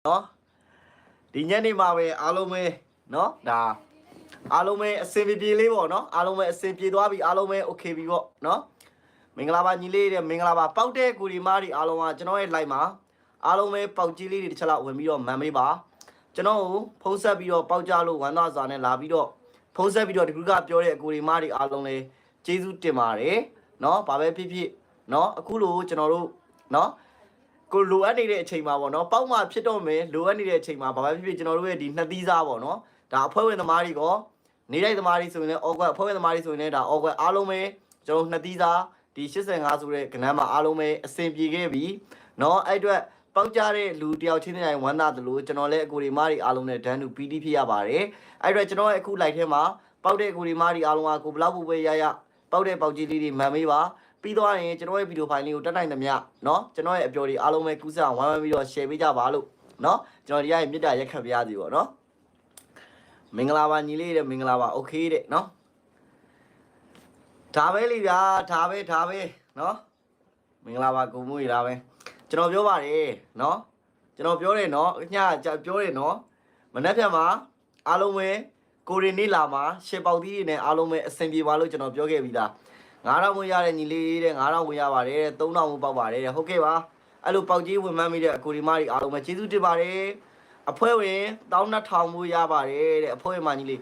နော်ဒီညနေမှာပဲအားလုံးပဲနော်ဒါအားလုံးပဲအစင်ပြေလေးပေါ့နော်အားလုံးပဲအစင်ပြေသွားပြီအားလုံးပဲ okay ပြီပေါ့နော်မင်္ဂလာပါညီလေးတွေမင်္ဂလာပါပေါက်တဲ့ကိုဒီမားတွေအားလုံးကကျွန်တော်ရဲ့ live မှာအားလုံးပဲပေါက်ကြီးလေးတွေတစ်ချက်လောက်ဝင်ပြီးတော့မန်မေးပါကျွန်တော်ကိုဖုန်းဆက်ပြီးတော့ပေါက်ကြလို့ဝမ်းသာစွာနဲ့လာပြီးတော့ဖုန်းဆက်ပြီးတော့ဒီကူကပြောတဲ့အကိုဒီမားတွေအားလုံးလည်းကျေးဇူးတင်ပါတယ်နော်ဘာပဲဖြစ်ဖြစ်နော်အခုလိုကျွန်တော်တို့နော်ကိုလိုအပ်နေတဲ့အချိန်မှာပေါ့နော်ပေါက်မှဖြစ်တော့မယ်လိုအပ်နေတဲ့အချိန်မှာဘာပဲဖြစ်ဖြစ်ကျွန်တော်တို့ရဲ့ဒီနှစ်သီးစားပေါ့နော်ဒါအဖွဲ့ဝင်သမားတွေကောနေလိုက်သမားတွေဆိုရင်လည်းအော်ကွက်အဖွဲ့ဝင်သမားတွေဆိုရင်လည်းဒါအော်ကွက်အားလုံးပဲကျွန်တော်နှစ်သီးစားဒီ85ဆိုတဲ့ကဏ္ဍမှာအားလုံးပဲအဆင်ပြေခဲ့ပြီเนาะအဲ့အတွက်ပေါက်ကြတဲ့လူတယောက်ချင်းတိုင်းဝမ်းသာသလိုကျွန်တော်လည်းအကူဒီမားတွေအားလုံးနဲ့ဒန်းတူပီတိဖြစ်ရပါတယ်အဲ့အတွက်ကျွန်တော်ရဲ့အခု live ထဲမှာပေါက်တဲ့အကူဒီမားတွေအားလုံးကကိုဘလောက်ပို့ပဲရရပေါက်တဲ့ပေါက်ကြီးလေးတွေမှန်မေးပါပြီးတော့ရင်ကျွန်တော်ရဲ့ဗီဒီယိုဖိုင်လေးကိုတက်နိုင်သမျှเนาะကျွန်တော်ရဲ့အပျော်တွေအားလုံးပဲကူးစအောင်ဝိုင်းဝန်းပြီးတော့ share ပေးကြပါလို့เนาะကျွန်တော်ဒီရဲ့မြစ်တာရက်ခတ်ပြရစီပေါ့เนาะမင်္ဂလာပါညီလေးတဲ့မင်္ဂလာပါโอเคတဲ့เนาะဒါပဲလေဗျာဒါပဲเนาะမင်္ဂလာပါကိုမွေးဒါပဲကျွန်တော်ပြောပါတယ်เนาะကျွန်တော်ပြောတယ်เนาะညပြောတယ်เนาะမနေ့ဖြန်မှာအားလုံးပဲကိုရီနေလာမှာရှေပေါက်သီးတွေနဲ့အားလုံးပဲအဆင်ပြေပါလို့ကျွန်တော်ပြောခဲ့ပြီးသား9000ဝင်ရတဲ့ညီလေးတဲ့9000ဝင်ရပါတယ်3000ဝင်ပေါက်ပါတယ်ဟုတ်ကဲ့ပါအဲ့လိုပေါက်ကြီးဝင်မှန်းမိတဲ့အကိုဒီမတွေအားလုံးပဲကျေးဇူးတင်ပါတယ်အဖွဲ့ဝင်12000ဝင်ရပါတယ်တဲ့အဖွဲ့ဝင်မညီလေး